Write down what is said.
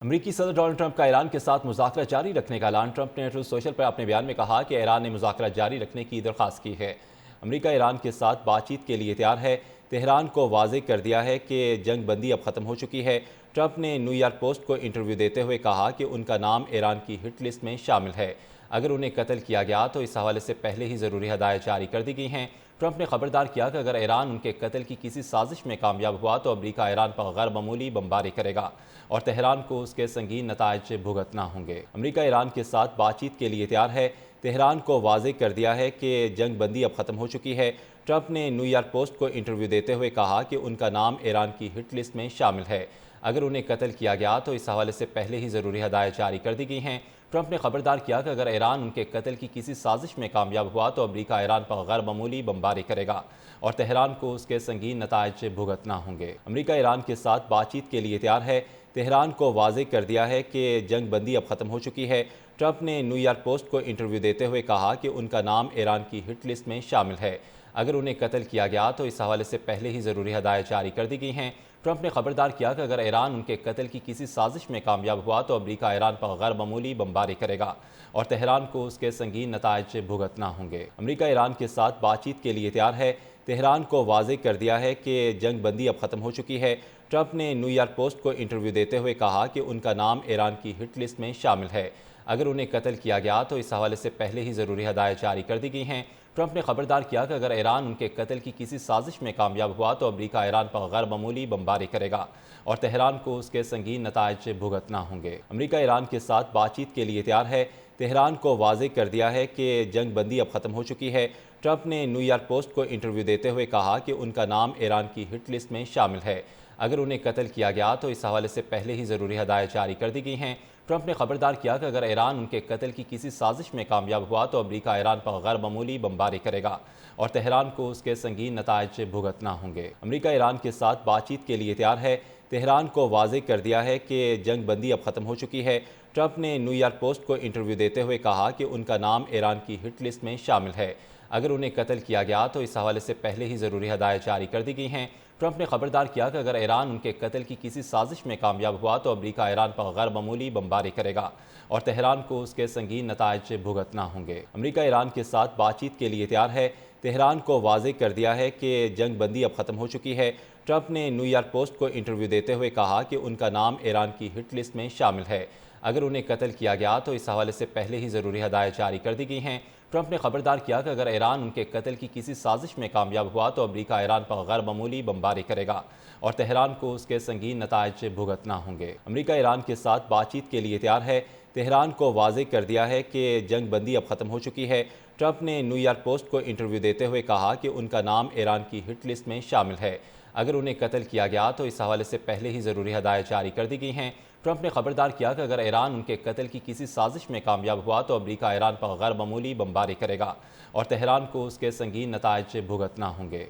امریکی صدر Donald Trump کا ایران کے ساتھ مذاکرات جاری رکھنے کا اعلان۔ ٹرمپ نے ٹروتھ سوشل پر اپنے بیان میں کہا کہ ایران نے مذاکرات جاری رکھنے کی درخواست کی ہے۔ امریکہ ایران کے ساتھ بات چیت کے لیے تیار ہے۔ تہران کو واضح کر دیا ہے کہ جنگ بندی اب ختم ہو چکی ہے۔ ٹرمپ نے نیو یارک پوسٹ کو انٹرویو دیتے ہوئے کہا کہ ان کا نام ایران کی ہٹ لسٹ میں شامل ہے۔ اگر انہیں قتل کیا گیا تو اس حوالے سے پہلے ہی ضروری ہدایات جاری کر دی گئی ہیں۔ ٹرمپ نے خبردار کیا کہ اگر ایران ان کے قتل کی کسی سازش میں کامیاب ہوا تو امریکہ ایران پر غیر معمولی بمباری کرے گا اور تہران کو اس کے سنگین نتائج بھگتنا ہوں گے۔ امریکہ ایران کے ساتھ بات چیت کے لیے تیار ہے۔ تہران کو واضح کر دیا ہے کہ جنگ بندی اب ختم ہو چکی ہے۔ ٹرمپ نے نیو یارک پوسٹ کو انٹرویو دیتے ہوئے کہا کہ ان کا نام ایران کی ہٹ لسٹ میں شامل ہے۔ اگر انہیں قتل کیا گیا تو اس حوالے سے پہلے ہی ضروری ہدایات جاری کر دی گئی ہیں۔ ٹرمپ نے خبردار کیا کہ اگر ایران ان کے قتل کی کسی سازش میں کامیاب ہوا تو امریکہ ایران پر غیر معمولی بمباری کرے گا اور تہران کو اس کے سنگین نتائج بھگتنا ہوں گے۔ امریکہ ایران کے ساتھ بات چیت کے لیے تیار ہے۔ تہران کو واضح کر دیا ہے کہ جنگ بندی اب ختم ہو چکی ہے۔ ٹرمپ نے نیو یارک پوسٹ کو انٹرویو دیتے ہوئے کہا کہ ان کا نام ایران کی ہٹ لسٹ میں شامل ہے۔ اگر انہیں قتل کیا گیا تو اس حوالے سے پہلے ہی ضروری ہدایات جاری کر دی گئی ہیں۔ ٹرمپ نے خبردار کیا کہ اگر ایران ان کے قتل کی کسی سازش میں کامیاب ہوا تو امریکہ ایران پر غیر معمولی بمباری کرے گا اور تہران کو اس کے سنگین نتائج بھگتنا ہوں گے۔ امریکہ ایران کے ساتھ بات چیت کے لیے تیار ہے۔ تہران کو واضح کر دیا ہے کہ جنگ بندی اب ختم ہو چکی ہے۔ ٹرمپ نے نیو یارک پوسٹ کو انٹرویو دیتے ہوئے کہا کہ ان کا نام ایران کی ہٹ لسٹ میں شامل ہے۔ اگر انہیں قتل کیا گیا تو اس حوالے سے پہلے ہی ضروری ہدایات جاری کر دی گئی ہیں۔ ٹرمپ نے خبردار کیا کہ اگر ایران ان کے قتل کی کسی سازش میں کامیاب ہوا تو امریکہ ایران پر غیر معمولی بمباری کرے گا اور تہران کو اس کے سنگین نتائج بھگتنا ہوں گے۔ امریکہ ایران کے ساتھ بات چیت کے لیے تیار ہے۔ تہران کو واضح کر دیا ہے کہ جنگ بندی اب ختم ہو چکی ہے۔ ٹرمپ نے نیو یارک پوسٹ کو انٹرویو دیتے ہوئے کہا کہ ان کا نام ایران کی ہٹ لسٹ میں شامل ہے۔ اگر انہیں قتل کیا گیا تو اس حوالے سے پہلے ہی ضروری ہدایات جاری کر دی گئی ہیں۔ ٹرمپ نے خبردار کیا کہ اگر ایران ان کے قتل کی کسی سازش میں کامیاب ہوا تو امریکہ ایران پر غیر معمولی بمباری کرے گا اور تہران کو اس کے سنگین نتائج بھگتنا ہوں گے۔ امریکہ ایران کے ساتھ بات چیت کے لیے تیار ہے۔ تہران کو واضح کر دیا ہے کہ جنگ بندی اب ختم ہو چکی ہے۔ ٹرمپ نے نیو یارک پوسٹ کو انٹرویو دیتے ہوئے کہا کہ ان کا نام ایران کی ہٹ لسٹ میں شامل ہے۔ اگر انہیں قتل کیا گیا تو اس حوالے سے پہلے ہی ضروری ہدایات جاری کر دی گئی ہیں۔ ٹرمپ نے خبردار کیا کہ اگر ایران ان کے قتل کی کسی سازش میں کامیاب ہوا تو امریکہ ایران پر غیر معمولی بمباری کرے گا اور تہران کو اس کے سنگین نتائج بھگتنا ہوں گے۔ امریکہ ایران کے ساتھ بات چیت کے لیے تیار ہے۔ تہران کو واضح کر دیا ہے کہ جنگ بندی اب ختم ہو چکی ہے۔ ٹرمپ نے نیو یارک پوسٹ کو انٹرویو دیتے ہوئے کہا کہ ان کا نام ایران کی ہٹ لسٹ میں شامل ہے۔ اگر انہیں قتل کیا گیا تو اس حوالے سے پہلے ہی ضروری ہدایات جاری کر دی گئی ہیں۔ ٹرمپ نے خبردار کیا کہ اگر ایران ان کے قتل کی کسی سازش میں کامیاب ہوا تو امریکہ ایران پر غیر معمولی بمباری کرے گا اور تہران کو اس کے سنگین نتائج بھگتنا ہوں گے۔ امریکہ ایران کے ساتھ بات چیت کے لیے تیار ہے۔ تہران کو واضح کر دیا ہے کہ جنگ بندی اب ختم ہو چکی ہے۔ ٹرمپ نے نیو یارک پوسٹ کو انٹرویو دیتے ہوئے کہا کہ ان کا نام ایران کی ہٹ لسٹ میں شامل ہے۔ اگر انہیں قتل کیا گیا تو اس حوالے سے پہلے ہی ضروری ہدایات جاری کر دی گئی ہیں۔ ٹرمپ نے خبردار کیا کہ اگر ایران ان کے قتل کی کسی سازش میں کامیاب ہوا تو امریکہ ایران پر غیر معمولی بمباری کرے گا اور تہران کو اس کے سنگین نتائج بھگتنا ہوں گے۔